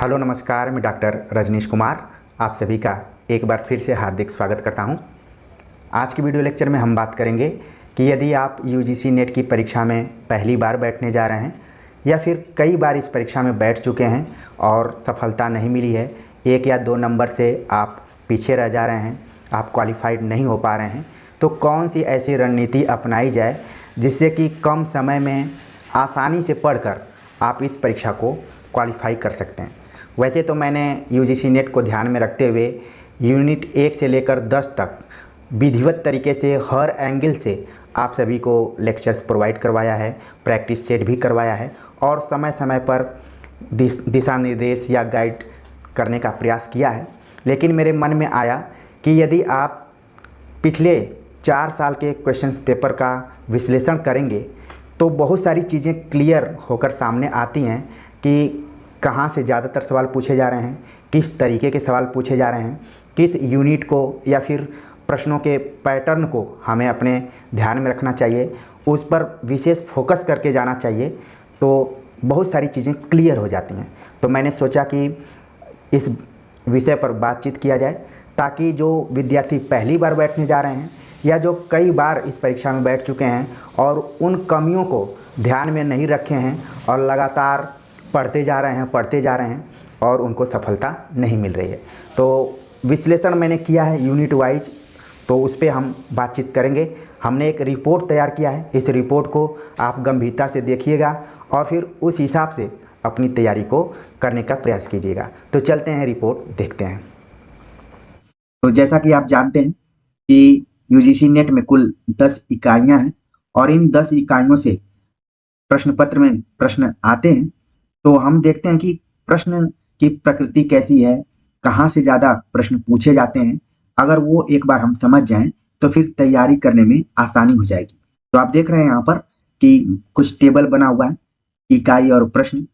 Hello नमस्कार, मैं doctor Rajneesh Kumar आप सभी का एक बार फिर से हार्दिक स्वागत करता हूं। आज की वीडियो लेक्चर में हम बात करेंगे कि यदि आप यूजीसी नेट की परीक्षा में पहली बार बैठने जा रहे हैं या फिर कई बार इस परीक्षा में बैठ चुके हैं और सफलता नहीं मिली है, 1 या 2 नंबर से आप पीछे रह जा रहे हैं, आप क्वालिफाइड नहीं हो पा रहे हैं, तो कौन सी ऐसी रणनीति अपनाई जाए जिससे कि कम समय में आसानी से पढ़कर आप इस परीक्षा को क्वालिफाई कर सकते हैं। वैसे तो मैंने यूजीसी नेट को ध्यान में रखते हुए यूनिट 1 से लेकर 10 तक विधिवत तरीके से हर एंगल से आप सभी को लेक्चर्स प्रोवाइड करवाया है, प्रैक्टिस सेट भी करवाया है और समय समय पर दिशा निर्देश या गाइड करने का प्रयास किया है। लेकिन मेरे मन में आया कि यदि आप पिछले 4 साल के क्वेश्चंस पेपर का विश्लेषण करेंगे तो बहुत सारी चीज़ें क्लियर होकर सामने आती हैं कि कहाँ से ज़्यादातर सवाल पूछे जा रहे हैं, किस तरीके के सवाल पूछे जा रहे हैं, किस यूनिट को या फिर प्रश्नों के पैटर्न को हमें अपने ध्यान में रखना चाहिए, उस पर विशेष फोकस करके जाना चाहिए, तो बहुत सारी चीज़ें क्लियर हो जाती हैं। तो मैंने सोचा कि इस विषय पर बातचीत किया जाए ताकि जो विद्यार्थी पहली बार बैठने जा रहे हैं या जो कई बार इस परीक्षा में बैठ चुके हैं और उन कमियों को ध्यान में नहीं रखे हैं और लगातार पढ़ते जा रहे हैं और उनको सफलता नहीं मिल रही है, तो विश्लेषण मैंने किया है यूनिट वाइज, तो उस पर हम बातचीत करेंगे। हमने एक रिपोर्ट तैयार किया है, इस रिपोर्ट को आप गंभीरता से देखिएगा और फिर उस हिसाब से अपनी तैयारी को करने का प्रयास कीजिएगा। तो चलते हैं, रिपोर्ट देखते हैं। तो जैसा कि आप जानते हैं कि यूजीसी नेट में कुल 10 इकाइयां हैं और इन 10 इकाइयों से प्रश्न पत्र में प्रश्न आते हैं। तो हम देखते हैं कि प्रश्न की प्रकृति कैसी है, कहाँ से ज़्यादा प्रश्न पूछे जाते हैं। अगर वो एक बार हम समझ जाएं तो फिर तैयारी करने में आसानी हो जाएगी। तो आप देख रहे हैं यहाँ पर कि कुछ टेबल बना हुआ है, इकाई और प्रश्न,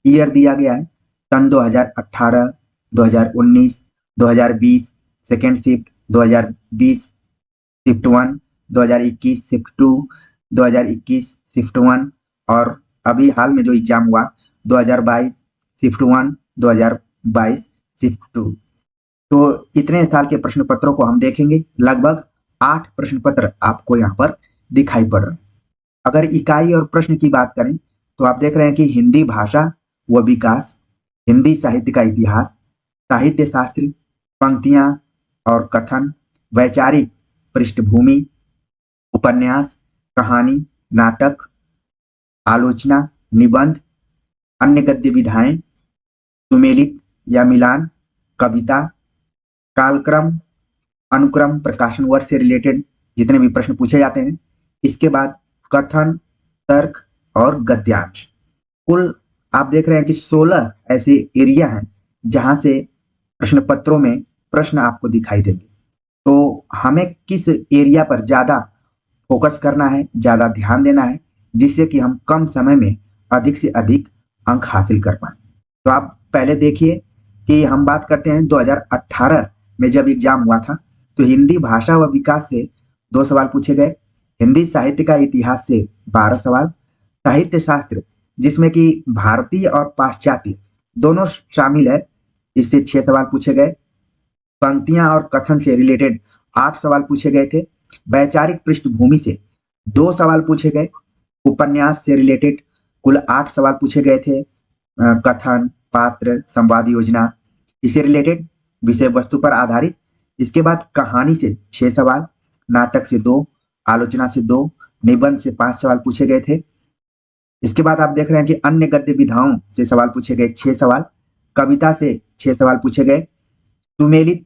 ईयर दिया गया है सन 2018, 2019, 2020 second shift, 2020 shift 1, 2021 shift 2, 2021 shift 1 और अभी हाल में जो एग्जाम हुआ 2022 शिफ्ट 1, 2022 शिफ्ट 2। तो इतने साल के प्रश्न पत्रों को हम देखेंगे। लगभग 8 प्रश्न पत्र आपको यहाँ पर दिखाई पड़ रहे हैं। अगर इकाई और प्रश्न की बात करें तो आप देख रहे हैं कि हिंदी भाषा व विकास, हिंदी साहित्य का इतिहास, साहित्य शास्त्र, पंक्तियां और कथन, वैचारिक पृष्ठभूमि, उपन्यास, कहानी, नाटक, आलोचना, निबंध, अन्य गद्य विधाएं, सुमेलित या मिलान, कविता, कालक्रम, अनुक्रम, प्रकाशन वर्ष से रिलेटेड जितने भी प्रश्न पूछे जाते हैं। इसके बाद कथन, तर्क और गद्यांश। कुल आप देख रहे हैं कि 16 ऐसे एरिया हैं जहां से प्रश्न पत्रों में प्रश्न आपको दिखाई देंगे। तो हमें किस एरिया पर ज्यादा फोकस करना है, ज्यादा ध्यान देना है, जिससे कि हम कम समय में अधिक से अधिक अंक हासिल कर पाए। तो आप पहले देखिए कि हम बात करते हैं 2018 में जब एग्जाम हुआ था तो हिंदी भाषा व विकास से 2 सवाल पूछे गए, हिंदी साहित्य का इतिहास से 12 सवाल, साहित्य शास्त्र जिसमें कि भारतीय और पाश्चात्य दोनों शामिल है, इससे 6 सवाल पूछे गए, पंक्तियां और कथन से रिलेटेड 8 सवाल पूछे गए थे, वैचारिक पृष्ठभूमि से 2 सवाल पूछे गए, उपन्यास से रिलेटेड कुल 8 सवाल पूछे गए थे, कथन, पात्र, संवाद योजना इसे रिलेटेड विषय वस्तु पर आधारित। इसके बाद कहानी से 6 सवाल, नाटक से 2, आलोचना से 2, निबंध से 5 सवाल पूछे गए थे। इसके बाद आप देख रहे हैं कि अन्य गद्य विधाओं से सवाल पूछे गए 6 सवाल, कविता से 6 सवाल पूछे गए, सुमेलित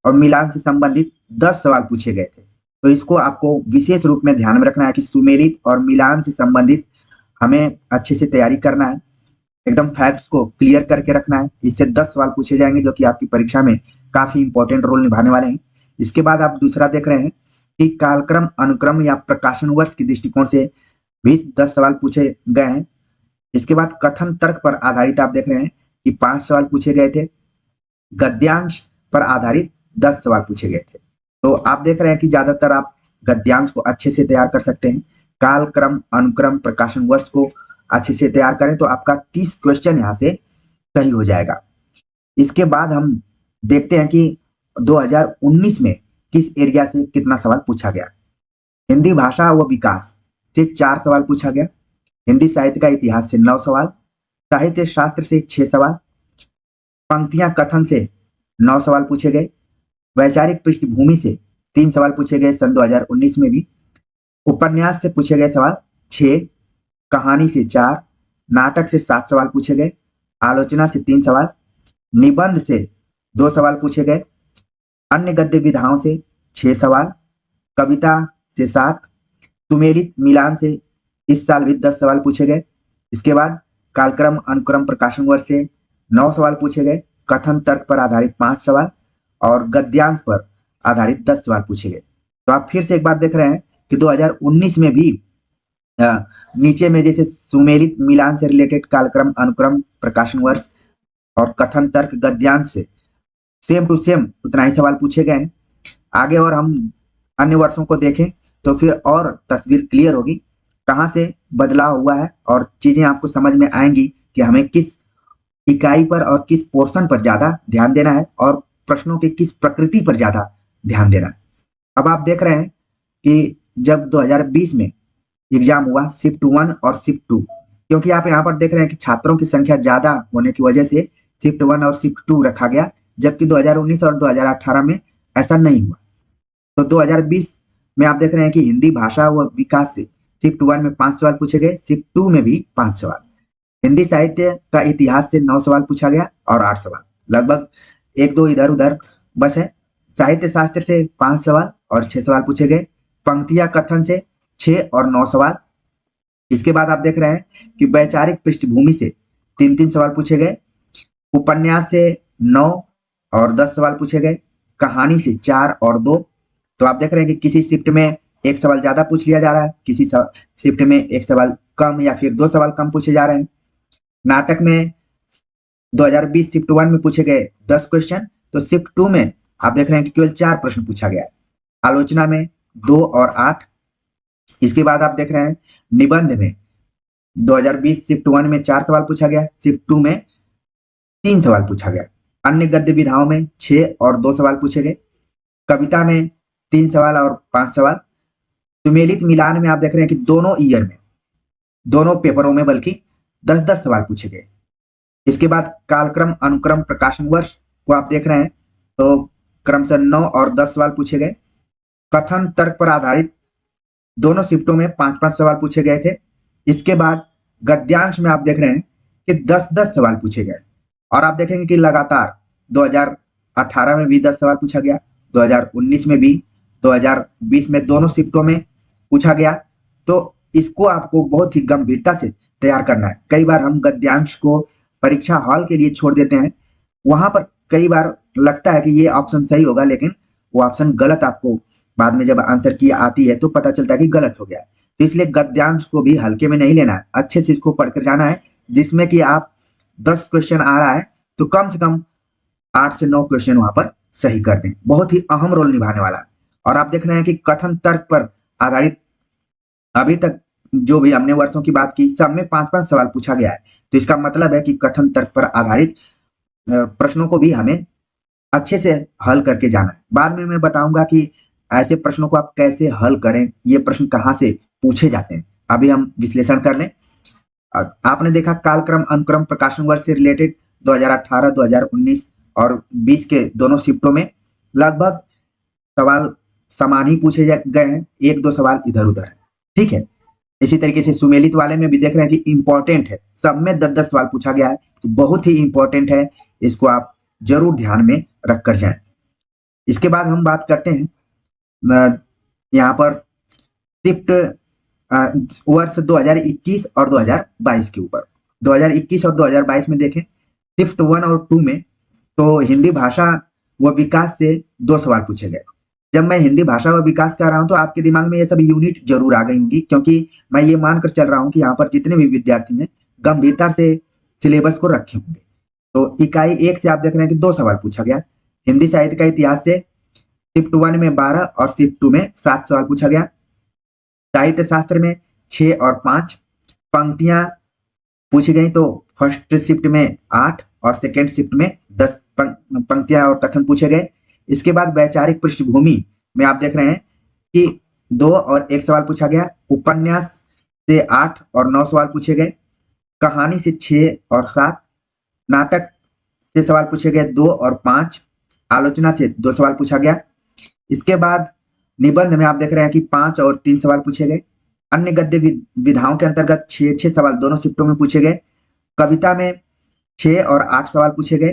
और मिलान से संबंधित 10 सवाल पूछे गए थे। तो इसको आपको विशेष रूप में ध्यान में रखना है कि सुमेलित और मिलान से संबंधित हमें अच्छे से तैयारी करना है, एकदम फैक्ट्स को क्लियर करके रखना है। इससे 10 सवाल पूछे जाएंगे जो कि आपकी परीक्षा में काफी इंपॉर्टेंट रोल निभाने वाले हैं। इसके बाद आप दूसरा देख रहे हैं कि कालक्रम, अनुक्रम या प्रकाशन वर्ष के दृष्टिकोण से भी 10 सवाल पूछे गए हैं। इसके बाद कथन तर्क पर आधारित आप देख रहे हैं कि 5 सवाल पूछे गए थे, गद्यांश पर आधारित 10 सवाल पूछे गए थे। तो आप देख रहे हैं कि ज्यादातर आप गद्यांश को अच्छे से तैयार कर सकते हैं। काल क्रम, अनुक्रम, प्रकाशन वर्ष को अच्छे से तैयार करें तो आपका 30 क्वेश्चन यहाँ से सही हो जाएगा। इसके बाद हम देखते हैं कि 2019 में किस एरिया से कितना सवाल पूछा गया। हिंदी भाषा व विकास से 4 सवाल पूछा गया, हिंदी साहित्य का इतिहास से 9 सवाल, साहित्य शास्त्र से 6 सवाल, पंक्तियां कथन से 9 सवाल पूछे गए, वैचारिक पृष्ठभूमि से 3 सवाल पूछे गए सन 2019 में भी, उपन्यास से पूछे गए सवाल 6, कहानी से 4, नाटक से 7 सवाल पूछे गए, आलोचना से 3 सवाल, निबंध से 2 सवाल पूछे गए, अन्य गद्य विधाओं से 6 सवाल, कविता से 7, सुमेलित मिलान से इस साल भी 10 सवाल पूछे गए। इसके बाद कालक्रम अनुक्रम प्रकाशन वर्ष से 9 सवाल पूछे गए, कथन तर्क पर आधारित 5 सवाल और गद्यांश पर आधारित 10 सवाल पूछे गए। तो आप फिर से एक बात देख रहे हैं कि 2019 में भी नीचे में जैसे सुमेलित मिलान से रिलेटेड कालक्रम अनुक्रम प्रकाशन वर्ष और कथन तर्क गद्यांश से सेम टू सेम उतना ही सवाल पूछे गए हैं। आगे और हम अन्य वर्षों को देखें तो फिर और तस्वीर क्लियर होगी कहाँ से बदलाव हुआ है और चीजें आपको समझ में आएंगी कि हमें किस इकाई पर और किस पोर्शन पर ज्यादा ध्यान देना है और प्रश्नों की किस प्रकृति पर ज्यादा ध्यान देना है। अब आप देख रहे हैं कि जब 2020 में एग्जाम हुआ शिफ्ट 1 और शिफ्ट 2, क्योंकि आप यहाँ पर देख रहे हैं कि छात्रों की संख्या ज्यादा होने की वजह से शिफ्ट 1 और शिफ्ट 2 रखा गया, जबकि 2019 और 2018 में ऐसा नहीं हुआ। तो 2020 में आप देख रहे हैं कि हिंदी भाषा व विकास से शिफ्ट 1 में 5 सवाल पूछे गए, शिफ्ट 2 में भी 5 सवाल, हिंदी साहित्य का इतिहास से 9 सवाल पूछा गया और 8 सवाल, लगभग 1-2 इधर उधर बस है। साहित्य शास्त्र से 5 सवाल और 6 सवाल पूछे गए, पंक्तियां कथन से 6 और 9 सवाल। इसके बाद आप देख रहे हैं कि वैचारिक पृष्ठभूमि से 3-3 सवाल पूछे गए, उपन्यास से 9 और 10 सवाल पूछे गए, कहानी से 4 और 2। तो आप देख रहे हैं कि किसी शिफ्ट में एक सवाल ज्यादा पूछ लिया जा रहा है, किसी शिफ्ट में एक सवाल कम या फिर 2 सवाल कम पूछे जा रहे हैं। नाटक में 2020 शिफ्ट 1 में पूछे गए 10 क्वेश्चन, तो शिफ्ट 2 में आप देख रहे हैं कि केवल 4 प्रश्न पूछा गया है। आलोचना में 2 और 8। इसके बाद आप देख रहे हैं निबंध में 2020 शिफ्ट 1 में 4 सवाल पूछा गया, शिफ्ट 2 में 3 सवाल पूछा गया। अन्य गद्य विधाओं में 6 और 2 सवाल पूछे गए, कविता में 3 सवाल और 5 सवाल। सुमेलित मिलान में आप देख रहे हैं कि दोनों ईयर में, दोनों पेपरों में बल्कि 10-10 सवाल पूछे गए। इसके बाद कालक्रम अनुक्रम प्रकाशन वर्ष को आप देख रहे हैं तो क्रमशः 9 और 10 सवाल पूछे गए। कथन तर्क पर आधारित दोनों शिफ्टों में 5-5 सवाल पूछे गए थे। इसके बाद गद्यांश में आप देख रहे हैं कि 10-10 सवाल पूछे गए और आप देखेंगे कि लगातार 2018 में भी 10 सवाल पूछा गया, 2019 में भी, 2020 में दोनों शिफ्टों में पूछा गया। तो इसको आपको बहुत ही गंभीरता से तैयार करना है। कई बार हम गद्यांश को परीक्षा हॉल के लिए छोड़ देते हैं, वहां पर कई बार लगता है कि ये ऑप्शन सही होगा, लेकिन वो ऑप्शन गलत आपको बाद में जब आंसर की आती है तो पता चलता है कि गलत हो गया। तो इसलिए गद्यांश को भी हल्के में नहीं लेना है, अच्छे से इसको पढ़कर जाना है। जिसमें कि आप 10 क्वेश्चन आ रहा है तो कम से कम 8 से 9 क्वेश्चन वहां पर सही कर दें, बहुत ही अहम रोल निभाने वाला है। और आप देख रहे हैं कि कथन तर्क पर आधारित अभी तक जो भी हमने वर्षों की बात की, सब में 5-5 सवाल पूछा गया है। तो इसका मतलब है कि कथन तर्क पर आधारित प्रश्नों को भी हमें अच्छे से हल करके जाना है। बाद में मैं बताऊंगा कि ऐसे प्रश्नों को आप कैसे हल करें, ये प्रश्न कहाँ से पूछे जाते हैं। अभी हम विश्लेषण कर लें। आपने देखा कालक्रम अनुक्रम प्रकाशन वर्ष से रिलेटेड 2018, 2019 और 20 के दोनों शिफ्टों में लगभग सवाल समान ही पूछे गए हैं, 1-2 सवाल इधर उधर है, ठीक है। इसी तरीके से सुमेलित वाले में भी देख रहे हैं कि इंपॉर्टेंट है, सब में 10-10 सवाल पूछा गया है, तो बहुत ही इंपॉर्टेंट है, इसको आप जरूर ध्यान में रख कर जाएं। इसके बाद हम बात करते हैं यहाँ पर शिफ्ट वर्ष 2021 और 2022 के ऊपर। 2021 और 2022 में देखें शिफ्ट 1 और 2 में तो हिंदी भाषा व विकास से 2 सवाल पूछे गए। जब मैं हिंदी भाषा व विकास कह रहा हूं तो आपके दिमाग में ये सब यूनिट जरूर आ गई होंगी, क्योंकि मैं ये मानकर चल रहा हूं कि यहाँ पर जितने भी विद्यार्थी हैं गंभीरता से सिलेबस को रखे होंगे। तो इकाई 1 से आप देख रहे हैं कि 2 सवाल पूछा गया। हिंदी साहित्य का इतिहास से शिफ्ट 1 में 12 और शिफ्ट 2 में 7 सवाल पूछा गया। साहित्य शास्त्र में 6 और 5 पंक्तियां पूछी गई, तो फर्स्ट शिफ्ट में 8 और सेकेंड शिफ्ट में 10 पंक्तियां और कथन पूछे गए। इसके बाद वैचारिक पृष्ठभूमि में आप देख रहे हैं कि 2 और 1 सवाल पूछा गया। उपन्यास से 8 और 9 सवाल पूछे गए। कहानी से 6 और 7। नाटक से सवाल पूछे गए 2 और 5। आलोचना से 2 सवाल पूछा गया। इसके बाद निबंध में आप देख रहे हैं कि 5 और 3 सवाल पूछे गए। अन्य गद्य विधाओं के अंतर्गत 6 सवाल दोनों शिफ्टों में पूछे गए। कविता में 6 और 8 सवाल पूछे गए।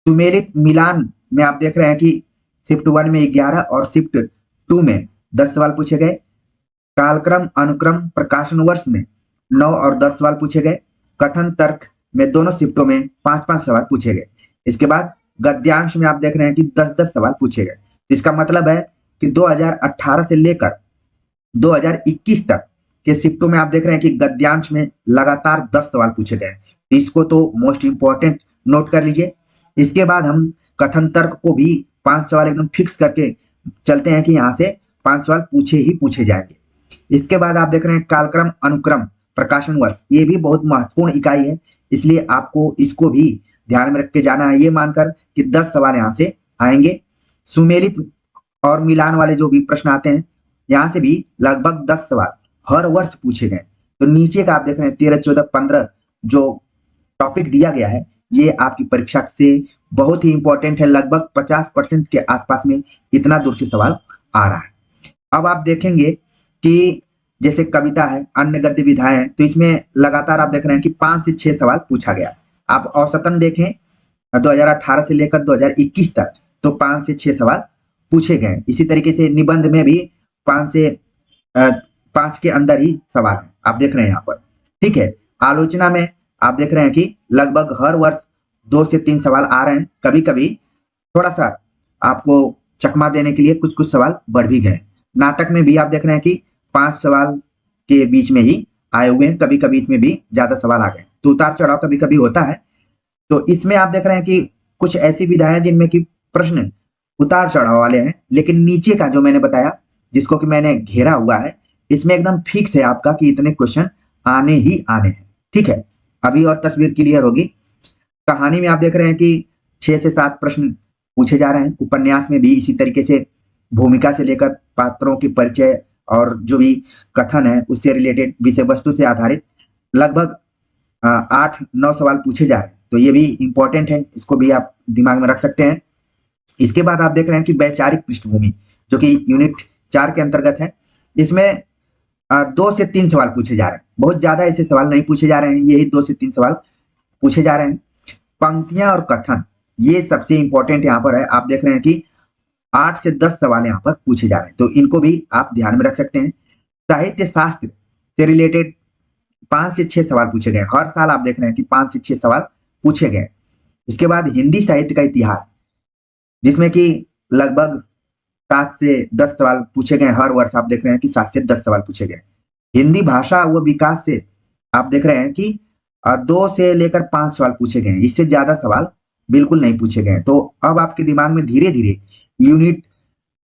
सुमेलित मिलान में आप देख रहे हैं कि शिफ्ट 1 में 11 और शिफ्ट 2 में 10 सवाल पूछे गए। कालक्रम अनुक्रम प्रकाशन वर्ष में 9 और 10 सवाल पूछे गए। कथन तर्क में दोनों शिफ्टों में 5-5 सवाल पूछे गए। इसके बाद गद्यांश में आप देख रहे हैं कि 10-10 सवाल पूछे गए। इसका मतलब है कि 2018 से लेकर 2021 तक के शिफ्टों में आप देख रहे हैं कि गद्यांश में लगातार 10 सवाल पूछे गए। इसको तो मोस्ट इंपॉर्टेंट नोट कर लीजिए। इसके बाद हम कथन तर्क को भी 5 सवाल एकदम फिक्स करके चलते हैं कि यहाँ से 5 सवाल पूछे ही पूछे जाएंगे। इसके बाद आप देख रहे हैं कालक्रम अनुक्रम प्रकाशन वर्ष, ये भी बहुत महत्वपूर्ण इकाई है, इसलिए आपको इसको भी ध्यान में रख के जाना है, ये मानकर कि 10 सवाल यहाँ से आएंगे। सुमेलित और मिलान वाले जो भी प्रश्न आते हैं यहाँ से भी लगभग 10 सवाल हर वर्ष पूछे गए। तो नीचे का आप देख रहे हैं 13, 14, 15 जो टॉपिक दिया गया है ये आपकी परीक्षा से बहुत ही इंपॉर्टेंट है। लगभग 50% के आसपास में इतना दूर से सवाल आ रहा है। अब आप देखेंगे कि जैसे कविता है, अन्य गद्य विधाएं हैं, तो इसमें लगातार आप देख रहे हैं कि 5 से 6 सवाल पूछा गया। आप औसतन देखें 2018 से लेकर 2021 तक तो 5 से 6 सवाल पूछे गए। इसी तरीके से निबंध में भी 5 के अंदर ही सवाल है, आप देख रहे हैं यहाँ पर। ठीक है, आलोचना में आप देख रहे हैं कि लगभग हर वर्ष 2 से 3 सवाल आ रहे हैं। कभी कभी थोड़ा सा आपको चकमा देने के लिए कुछ सवाल बढ़ भी गए। नाटक में भी आप देख रहे हैं कि 5 सवाल के बीच में ही आए हुए हैं, कभी कभी इसमें भी ज्यादा सवाल आ गए, तो उतार चढ़ाव कभी कभी होता है। तो इसमें आप देख रहे हैं कि कुछ ऐसी विधाएं जिनमें कि प्रश्न उतार चढ़ाव वाले हैं, लेकिन नीचे का जो मैंने बताया जिसको कि मैंने घेरा हुआ है इसमें एकदम फिक्स है आपका कि इतने क्वेश्चन आने ही आने हैं। ठीक है, अभी और तस्वीर क्लियर होगी। कहानी में आप देख रहे हैं कि 6 से 7 प्रश्न पूछे जा रहे हैं। उपन्यास में भी इसी तरीके से भूमिका से लेकर पात्रों की परिचय और जो भी कथन है उससे रिलेटेड विषय वस्तु से आधारित लगभग 8-9 सवाल पूछे जा रहे हैं। तो ये भी इंपॉर्टेंट है, इसको भी आप दिमाग में रख सकते हैं। इसके बाद आप देख रहे हैं कि वैचारिक पृष्ठभूमि जो कि यूनिट 4 के अंतर्गत है, इसमें 2 से 3 सवाल पूछे जा रहे हैं। बहुत ज्यादा ऐसे सवाल नहीं पूछे जा रहे हैं, यही 2 से 3 सवाल पूछे जा रहे हैं। पंक्तियां और कथन ये सबसे इंपॉर्टेंट यहाँ पर है। आप देख रहे हैं कि 8 से 10 सवाल यहाँ पर पूछे जा रहे हैं, तो इनको भी आप ध्यान में रख सकते हैं। साहित्य शास्त्र से रिलेटेड 5 से 6 सवाल पूछे गए। हर साल आप देख रहे हैं कि 5 से 6 सवाल पूछे गए। इसके बाद हिंदी साहित्य का इतिहास जिसमें कि लगभग 7 से 10 सवाल पूछे गए। हर वर्ष आप देख रहे हैं कि 7 से 10 सवाल पूछे गए। हिंदी भाषा व विकास से आप देख रहे हैं कि 2 से लेकर 5 सवाल पूछे गए। इससे ज्यादा सवाल बिल्कुल नहीं पूछे गए। तो अब आपके दिमाग में धीरे धीरे यूनिट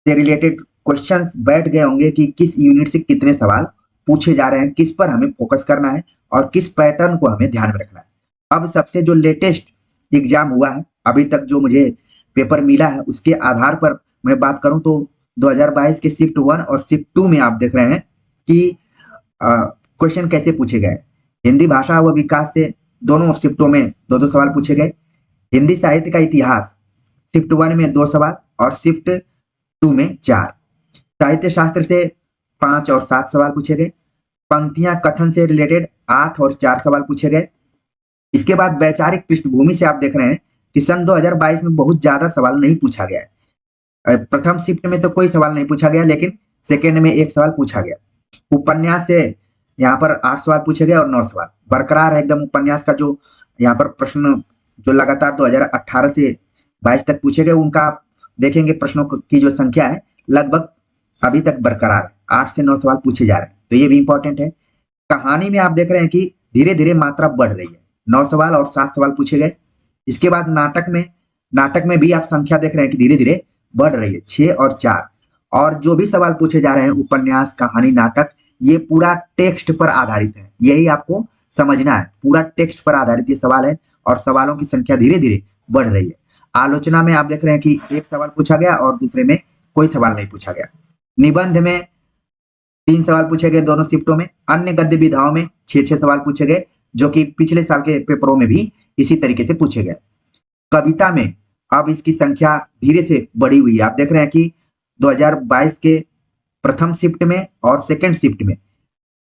से रिलेटेड क्वेश्चंस बैठ गए होंगे कि किस यूनिट से कितने सवाल पूछे जा रहे हैं, किस पर हमें फोकस करना है और किस पैटर्न को हमें ध्यान में रखना है। अब सबसे जो लेटेस्ट एग्जाम हुआ है अभी तक, जो मुझे पेपर मिला है उसके आधार पर मैं बात करूं तो 2022 के शिफ्ट 1 और शिफ्ट 2 में आप देख रहे हैं कि क्वेश्चन कैसे पूछे गए। हिंदी भाषा व विकास से दोनों शिफ्टों में 2-2 सवाल पूछे गए। हिंदी साहित्य का इतिहास शिफ्ट 1 में 2 सवाल और शिफ्ट 2 में 4। साहित्य शास्त्र से 5 और 7 सवाल पूछे गए। पंक्तियां कथन से रिलेटेड 8 और 4 सवाल पूछे गए। इसके बाद वैचारिक पृष्ठभूमि से आप देख रहे हैं कि सन 2022 में बहुत ज्यादा सवाल नहीं पूछा गया है। प्रथम शिफ्ट में तो कोई सवाल नहीं पूछा गया, लेकिन सेकेंड में 1 सवाल पूछा गया। उपन्यास से यहाँ पर 8 सवाल पूछे गए और 9 सवाल बरकरार है एकदम। उपन्यास का जो यहाँ पर प्रश्न जो लगातार 2018 से 22 तक पूछे गए, उनका आप देखेंगे प्रश्नों की जो संख्या है लगभग अभी तक बरकरार है। 8 से 9 सवाल पूछे जा रहे हैं, तो ये भी इंपॉर्टेंट है। कहानी में आप देख रहे हैं कि धीरे धीरे मात्रा बढ़ रही है। 9 सवाल और 7 सवाल पूछे गए। इसके बाद नाटक में भी आप संख्या देख रहे हैं कि धीरे धीरे बढ़ रही है, 6 और 4। और जो भी सवाल पूछे जा रहे हैं उपन्यास, कहानी, नाटक, ये पूरा टेक्स्ट पर आधारित है। यही आपको समझना है। पूरा टेक्स्ट पर आधारित ये सवाल है और सवालों की संख्या धीरे धीरे बढ़ रही है। आलोचना में आप देख रहे हैं कि एक सवाल पूछा गया और दूसरे में कोई सवाल नहीं पूछा गया। निबंध में 3 सवाल पूछे गए दोनों शिफ्टों में। अन्य गद्य विधाओं में 6 सवाल पूछे गए, जो कि पिछले साल के पेपरों में भी इसी तरीके से पूछे गए। कविता में अब इसकी संख्या धीरे से बढ़ी हुई है। आप देख रहे हैं कि 2022 के प्रथम शिफ्ट में और सेकंड शिफ्ट में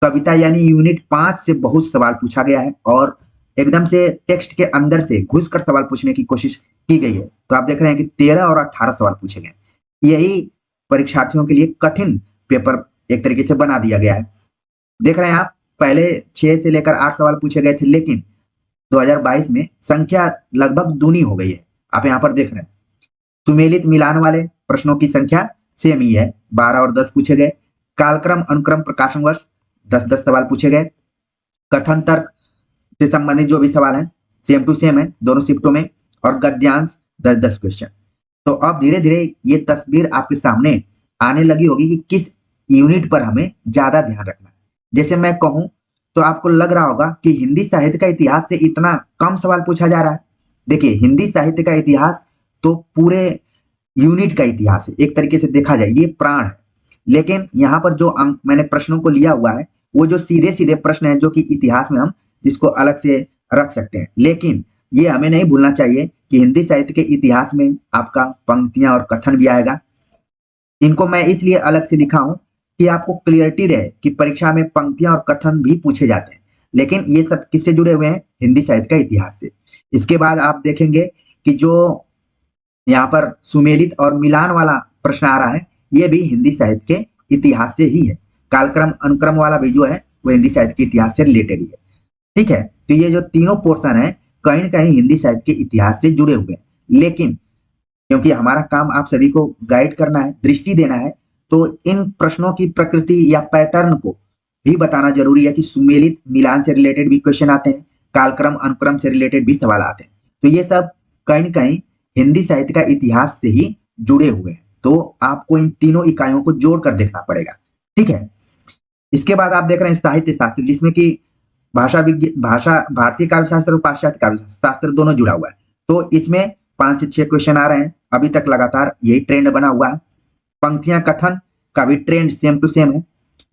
कविता यानी यूनिट 5 से बहुत सवाल पूछा गया है और एकदम से टेक्स्ट के अंदर से घुसकर सवाल पूछने की कोशिश की गई है। तो आप देख रहे हैं कि 13 और 18 सवाल पूछे गए। यही परीक्षार्थियों के लिए कठिन पेपर एक तरीके से बना दिया गया है। देख रहे हैं आप, पहले 6 से लेकर 8 सवाल पूछे गए थे, लेकिन 2022 में संख्या लगभग दूनी हो गई है। आप यहाँ पर देख रहे हैं सुमेलित मिलान वाले प्रश्नों की संख्या सेम ही है, 12 और 10 पूछे गए। कालक्रम अनुक्रम प्रकाशन वर्ष 10-10 सवाल पूछे गए। कथन तर्क से संबंधित जो भी सवाल है सेम टू सेम है दोनों शिफ्टों में, और गद्यांश 10-10 क्वेश्चन। तो अब धीरे धीरे ये तस्वीर आपके सामने आने लगी होगी कि किस यूनिट पर हमें ज्यादा ध्यान रखना है। जैसे मैं कहूं तो आपको लग रहा होगा कि हिंदी साहित्य का इतिहास से इतना कम सवाल पूछा जा रहा है। देखिए, हिंदी साहित्य का इतिहास तो पूरे यूनिट का इतिहास है, एक तरीके से देखा जाए ये प्राण है। लेकिन यहाँ पर जो अंक मैंने प्रश्नों को लिया हुआ है वो जो सीधे सीधे प्रश्न है, जो कि इतिहास में हम जिसको अलग से रख सकते हैं। लेकिन ये हमें नहीं भूलना चाहिए कि हिंदी साहित्य के इतिहास में आपका पंक्तियां और कथन भी आएगा। इनको मैं इसलिए अलग से लिखा हूं कि आपको क्लियरिटी रहे कि परीक्षा में पंक्तियां और कथन भी पूछे जाते हैं, लेकिन ये सब किससे जुड़े हुए हैं? हिंदी साहित्य का इतिहास से। इसके बाद आप देखेंगे कि जो यहाँ पर सुमेलित और मिलान वाला प्रश्न आ रहा है, ये भी हिंदी साहित्य के इतिहास से ही है। कालक्रम अनुक्रम वाला भी जो है वो हिंदी साहित्य के इतिहास से रिलेटेड ही है। ठीक है, तो ये जो तीनों पोर्शन है कहीं ना कहीं हिंदी साहित्य के इतिहास से जुड़े हुए हैं। लेकिन क्योंकि हमारा काम आप सभी को गाइड करना है, दृष्टि देना है, तो इन प्रश्नों की प्रकृति या पैटर्न को भी बताना जरूरी है कि सुमेलित मिलान से रिलेटेड भी क्वेश्चन आते हैं, कालक्रम अनुक्रम से रिलेटेड भी सवाल आते हैं। तो ये सब कहीं न कहीं हिंदी साहित्य का इतिहास से ही जुड़े हुए हैं। तो आपको इन तीनों इकाइयों को जोड़कर देखना पड़ेगा। ठीक है, इसके बाद आप देख रहे हैं साहित्य शास्त्र, जिसमें कि भाषा भारतीय काव्य शास्त्र और पाश्चात्य काव्य शास्त्र दोनों जुड़ा हुआ है। तो इसमें 5 से 6 क्वेश्चन आ रहे हैं, अभी तक लगातार यही ट्रेंड बना हुआ है। पंक्तियां कथन का भी ट्रेंड सेम टू सेम है।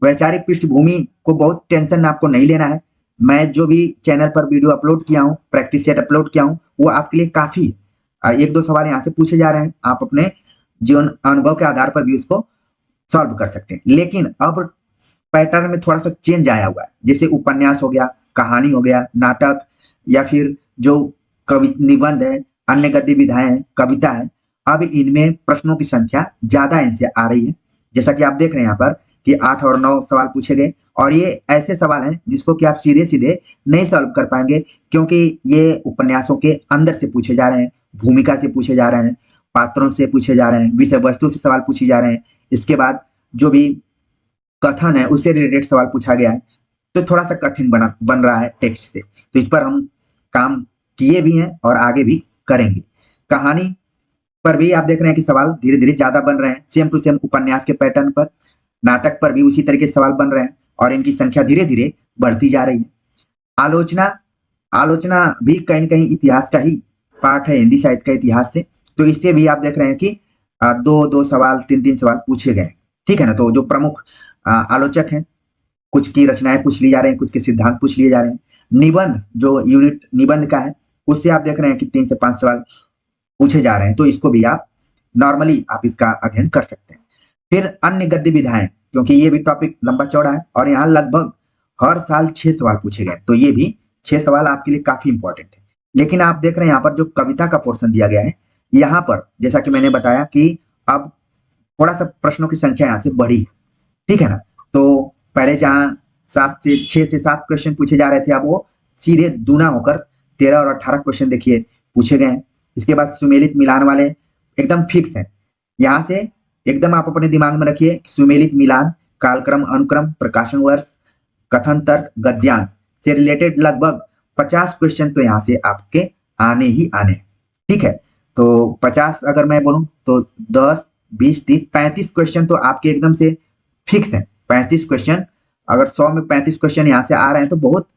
वैचारिक पृष्ठभूमि को बहुत टेंशन आपको नहीं लेना है। मैं जो भी चैनल पर वीडियो अपलोड किया हूँ, प्रैक्टिस सेट अपलोड किया हूँ, वो आपके लिए काफी है। 1-2 सवाल यहाँ से पूछे जा रहे हैं, आप अपने जीवन अनुभव के आधार पर भी उसको सॉल्व कर सकते हैं। लेकिन अब पैटर्न में थोड़ा सा चेंज आया हुआ है, जैसे उपन्यास हो गया, कहानी हो गया, नाटक, या फिर जो कवि निबंध है, अन्य गद्य विधाएं हैं, कविता है। अब इनमें प्रश्नों की संख्या ज्यादा इनसे आ रही है। जैसा कि आप देख रहे हैं यहाँ पर कि 8 और 9 सवाल पूछे गए, और ये ऐसे सवाल हैं जिसको कि आप सीधे सीधे नहीं सॉल्व कर पाएंगे, क्योंकि ये उपन्यासों के अंदर से पूछे जा रहे हैं, भूमिका से पूछे जा रहे हैं, पात्रों से पूछे जा रहे हैं, विषय वस्तु से सवाल पूछे जा रहे हैं। इसके बाद जो भी कथन है उससे रिलेटेड सवाल पूछा गया है। तो थोड़ा सा कठिन बन रहा है टेक्स्ट से। तो इस पर हम काम किए भी हैं और आगे भी करेंगे। कहानी पर भी आप देख रहे हैं कि सवाल धीरे धीरे ज्यादा बन रहे हैं, सेम टू सेम उपन्यास के पैटर्न पर। नाटक पर भी उसी तरीके से सवाल बन रहे हैं और इनकी संख्या धीरे धीरे बढ़ती जा रही है। आलोचना भी कहीं न कहीं इतिहास का ही पार्ट है, हिंदी साहित्य का इतिहास से। तो इससे भी आप देख रहे हैं कि 2-2 सवाल, 3-3 सवाल पूछे गए। ठीक है ना। तो जो प्रमुख आलोचक हैं, कुछ की रचनाएं पूछ ली जा रही हैं, कुछ के सिद्धांत पूछ लिए जा रहे हैं। निबंध जो यूनिट निबंध का है, उससे आप देख रहे हैं कि 3 से 5 सवाल पूछे जा रहे हैं। तो इसको भी आप नॉर्मली आप इसका अध्ययन कर सकते हैं। फिर अन्य गद्य विधाएं, क्योंकि ये भी टॉपिक लंबा चौड़ा है और यहाँ लगभग हर साल 6 सवाल पूछे गए। तो ये भी 6 सवाल आपके लिए काफी इंपॉर्टेंट है। लेकिन आप देख रहे हैं यहाँ पर जो कविता का पोर्शन दिया गया है, यहाँ पर जैसा कि मैंने बताया कि अब थोड़ा सा प्रश्नों की संख्या यहाँ से बढ़ी। ठीक है ना। तो पहले जहां 6 से 7 क्वेश्चन पूछे जा रहे थे, अब वो सीधे दूना होकर 13 और 18 क्वेश्चन देखिए पूछे गए हैं। इसके बाद सुमेलित मिलान वाले एकदम फिक्स हैं। यहाँ से एकदम आप अपने दिमाग में रखिए, सुमेलित मिलान, कालक्रम अनुक्रम, प्रकाशन वर्ष, कथन तर्क, गद्यांश से रिलेटेड लगभग 50 क्वेश्चन तो यहाँ से आपके आने ही आने। ठीक है। तो 50 अगर मैं बोलूं तो 10, 20, 30, 35 क्वेश्चन तो आपके एकदम से फिक्स हैं। 35 क्वेश्चन, अगर 100 में 35 क्वेश्चन यहाँ से आ रहे हैं तो बहुत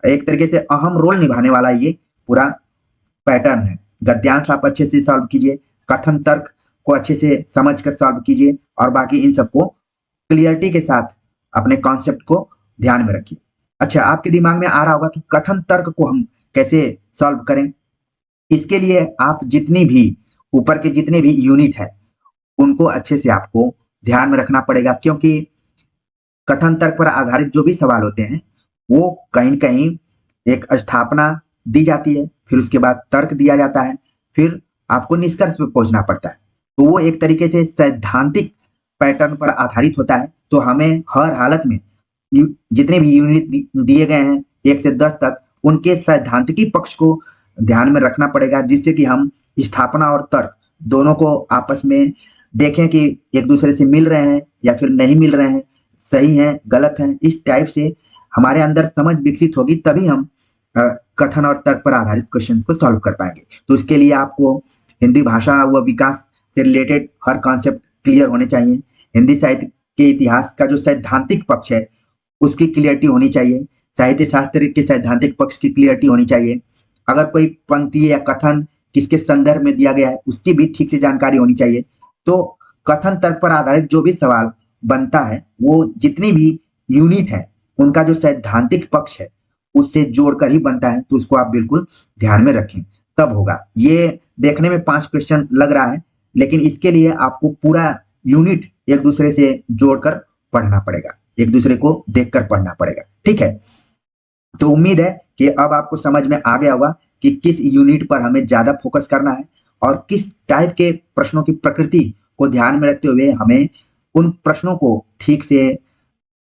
एक तरीके से अहम रोल निभाने वाला ये पूरा पैटर्न है। गद्यांश आप अच्छे से सॉल्व कीजिए, कथन तर्क को अच्छे से समझ कर सॉल्व कीजिए और बाकी इन सबको क्लियरिटी के साथ अपने कॉन्सेप्ट को ध्यान में रखिए। अच्छा, आपके दिमाग में आ रहा होगा कि कथन तर्क को हम कैसे सॉल्व करें। इसके लिए आप जितनी भी ऊपर के जितने भी यूनिट है उनको अच्छे से आपको ध्यान में रखना पड़ेगा, क्योंकि कथन तर्क पर आधारित जो भी सवाल होते हैं वो कहीं न कहीं एक स्थापना दी जाती है, फिर उसके बाद तर्क दिया जाता है, फिर आपको निष्कर्ष पे पहुंचना पड़ता है। तो वो एक तरीके से सैद्धांतिक पैटर्न पर आधारित होता है। तो हमें हर हालत में जितने भी यूनिट दिए गए हैं 1 से 10 तक, उनके सैद्धांतिकी पक्ष को ध्यान में रखना पड़ेगा, जिससे कि हम स्थापना और तर्क दोनों को आपस में देखें कि एक दूसरे से मिल रहे हैं या फिर नहीं मिल रहे हैं, सही हैं, गलत हैं। इस टाइप से हमारे अंदर समझ विकसित होगी, तभी हम कथन और तर्क पर आधारित क्वेश्चन को सॉल्व कर पाएंगे। तो इसके लिए आपको हिंदी भाषा व विकास से रिलेटेड हर कॉन्सेप्ट क्लियर होने चाहिए। हिंदी साहित्य के इतिहास का जो सैद्धांतिक पक्ष है उसकी क्लियरिटी होनी चाहिए, साहित्य शास्त्र के सैद्धांतिक पक्ष की क्लियरिटी होनी चाहिए। अगर कोई पंक्ति या कथन किसके संदर्भ में दिया गया है उसकी भी ठीक से जानकारी होनी चाहिए। तो कथन तर्क पर आधारित जो भी सवाल बनता है वो जितनी भी यूनिट है उनका जो सैद्धांतिक पक्ष है उससे जोड़कर ही बनता है। तो उसको आप बिल्कुल ध्यान में रखें, तब होगा। ये देखने में 5 क्वेश्चन लग रहा है, लेकिन इसके लिए आपको पूरा यूनिट एक दूसरे से जोड़कर पढ़ना पड़ेगा, एक दूसरे को देखकर पढ़ना पड़ेगा। ठीक है, तो उम्मीद है कि अब आपको समझ में आ गया होगा कि किस यूनिट पर हमें ज्यादा फोकस करना है और किस टाइप के प्रश्नों की प्रकृति को ध्यान में रखते हुए हमें उन प्रश्नों को ठीक से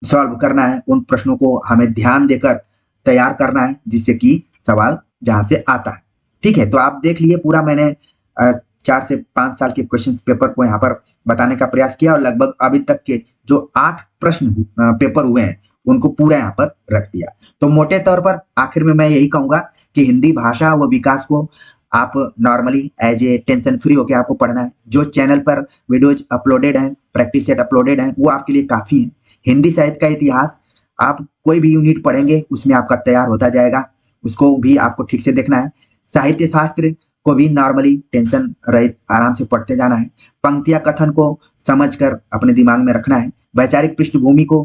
सॉल्व करना है, उन प्रश्नों को हमें ध्यान देकर तैयार करना है, जिससे कि सवाल जहां से आता है। ठीक है, तो आप देख लिए पूरा मैंने 4 से 5 साल के क्वेश्चन पेपर को यहाँ पर बताने का प्रयास किया और लगभग अभी तक के जो 8 प्रश्न पेपर हुए हैं उनको पूरा यहाँ पर रख दिया। तो मोटे तौर पर आखिर में मैं यही कहूंगा कि हिंदी भाषा व विकास को आप normally as a tension free होकर आपको पढ़ना है। जो चैनल पर वीडियोज अपलोडेड हैं, प्रैक्टिस सेट अपलोडेड हैं, वो आपके लिए काफी है। हिंदी साहित्य का इतिहास आप कोई भी यूनिट पढ़ेंगे उसमें आपका तैयार होता जाएगा, उसको भी आपको ठीक से देखना है। साहित्य शास्त्र को भी नॉर्मली टेंशन रहित आराम से पढ़ते जाना है। पंक्तियां कथन को समझकर अपने दिमाग में रखना है। वैचारिक पृष्ठभूमि को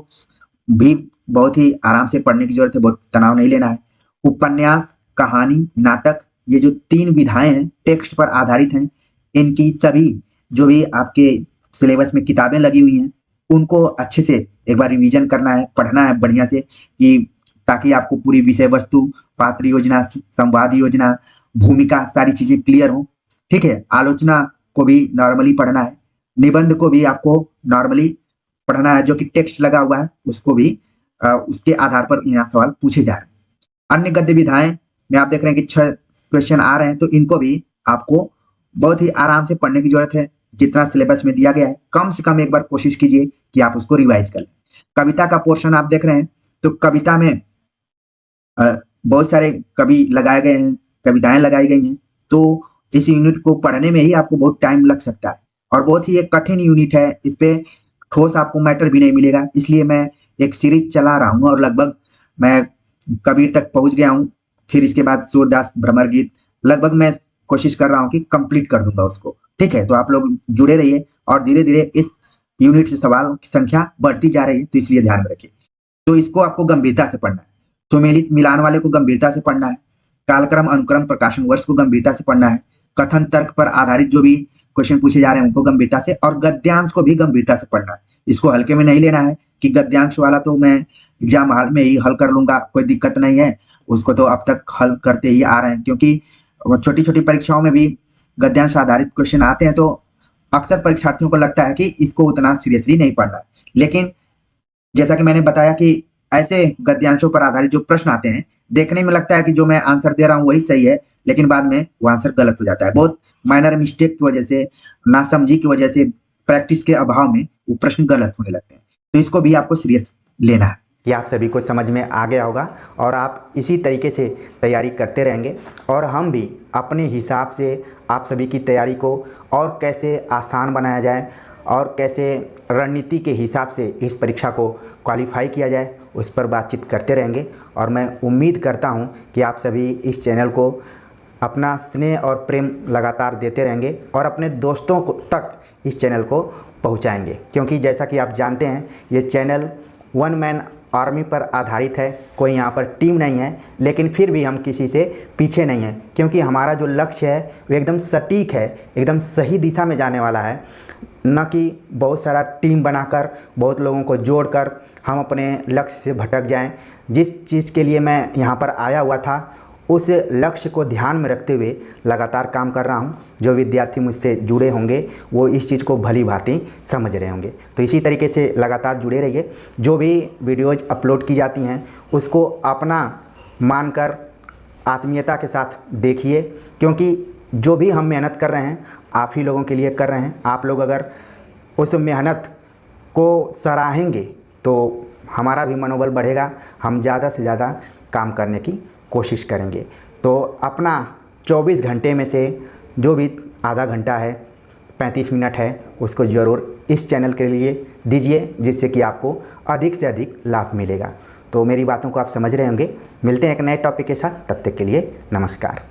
भी बहुत ही आराम से पढ़ने की जरूरत है, बहुत तनाव नहीं लेना है। उपन्यास, कहानी, नाटक, ये जो 3 विधाएं हैं टेक्स्ट पर आधारित हैं, इनकी सभी जो भी आपके सिलेबस में किताबें लगी हुई हैं उनको अच्छे से एक बार रिवीजन करना है, पढ़ना है बढ़िया से, कि ताकि आपको पूरी विषय वस्तु, पात्र योजना, संवाद योजना, भूमिका सारी चीजें क्लियर हो। ठीक है, आलोचना को भी नॉर्मली पढ़ना है, निबंध को भी आपको नॉर्मली पढ़ना है, जो कि टेक्स्ट लगा हुआ है उसको भी उसके आधार पर यहाँ सवाल पूछे जा रहे हैं। अन्य गद्य विधाएं में आप देख रहे हैं कि 6 क्वेश्चन आ रहे हैं, तो इनको भी आपको बहुत ही आराम से पढ़ने की जरूरत है। जितना सिलेबस में दिया गया है कम से कम एक बार कोशिश कीजिए कि आप उसको रिवाइज कर लें। कविता का पोर्शन आप देख रहे हैं, तो कविता में बहुत सारे कवि लगाए गए हैं, कविताएं लगाई गई हैं, तो इस यूनिट को पढ़ने में ही आपको बहुत टाइम लग सकता है और बहुत ही एक कठिन यूनिट है। इस पे ठोस आपको मैटर भी नहीं मिलेगा, इसलिए मैं एक सीरीज चला रहा हूँ और लगभग मैं कबीर तक पहुंच गया हूँ। फिर इसके बाद सूरदास भ्रमर गीत लगभग मैं कोशिश कर रहा हूँ कि कंप्लीट कर दूंगा उसको। ठीक है, तो आप लोग जुड़े रहिए और धीरे धीरे इस यूनिट से सवालों की संख्या बढ़ती जा रही है, तो इसलिए ध्यान में रखिए। तो इसको आपको गंभीरता से पढ़ना है। सुमेलित मिलान वाले को गंभीरता से पढ़ना है, कालक्रम अनुक्रम प्रकाशन वर्ष को गंभीरता से पढ़ना है, कथन तर्क पर आधारित जो भी क्वेश्चन पूछे जा रहे हैं उनको गंभीरता से, और गद्यांश को भी गंभीरता से पढ़ना है। इसको हल्के में नहीं लेना है कि गद्यांश वाला तो मैं एग्जाम हाल में ही हल कर लूंगा, कोई दिक्कत नहीं है, उसको तो अब तक हल करते ही आ रहे हैं। क्योंकि छोटी छोटी परीक्षाओं में भी गद्यांश आधारित क्वेश्चन आते हैं, तो अक्सर परीक्षार्थियों को लगता है कि इसको उतना सीरियसली नहीं पढ़ना है। लेकिन जैसा कि मैंने बताया कि ऐसे गद्यांशों पर आधारित जो प्रश्न आते हैं, देखने में लगता है कि जो मैं आंसर दे रहा हूँ वही सही है, लेकिन बाद में वो आंसर गलत हो जाता है। बहुत माइनर मिस्टेक की वजह से, नासमझी की वजह से, प्रैक्टिस के अभाव में वो प्रश्न गलत होने लगते हैं। तो इसको भी आपको सीरियस लेना है। ये आप सभी को समझ में आ गया होगा और आप इसी तरीके से तैयारी करते रहेंगे और हम भी अपने हिसाब से आप सभी की तैयारी को और कैसे आसान बनाया जाए और कैसे रणनीति के हिसाब से इस परीक्षा को क्वालिफाई किया जाए, उस पर बातचीत करते रहेंगे। और मैं उम्मीद करता हूं कि आप सभी इस चैनल को अपना स्नेह और प्रेम लगातार देते रहेंगे और अपने दोस्तों को तक इस चैनल को पहुंचाएंगे, क्योंकि जैसा कि आप जानते हैं ये चैनल वन मैन आर्मी पर आधारित है। कोई यहाँ पर टीम नहीं है, लेकिन फिर भी हम किसी से पीछे नहीं हैं, क्योंकि हमारा जो लक्ष्य है वो एकदम सटीक है, एकदम सही दिशा में जाने वाला है। न कि बहुत सारा टीम बनाकर, बहुत लोगों को जोड़कर हम अपने लक्ष्य से भटक जाएं। जिस चीज़ के लिए मैं यहाँ पर आया हुआ था उस लक्ष्य को ध्यान में रखते हुए लगातार काम कर रहा हूँ। जो विद्यार्थी मुझसे जुड़े होंगे वो इस चीज़ को भली भांति समझ रहे होंगे। तो इसी तरीके से लगातार जुड़े रहिए। जो भी वीडियोज़ अपलोड की जाती हैं उसको अपना मानकर आत्मीयता के साथ देखिए, क्योंकि जो भी हम मेहनत कर रहे हैं आप ही लोगों के लिए कर रहे हैं। आप लोग अगर उस मेहनत को सराहेंगे तो हमारा भी मनोबल बढ़ेगा, हम ज़्यादा से ज़्यादा काम करने की कोशिश करेंगे। तो अपना 24 घंटे में से जो भी आधा घंटा है, 35 मिनट है, उसको ज़रूर इस चैनल के लिए दीजिए, जिससे कि आपको अधिक से अधिक लाभ मिलेगा। तो मेरी बातों को आप समझ रहे होंगे। मिलते हैं एक नए टॉपिक के साथ, तब तक के लिए नमस्कार।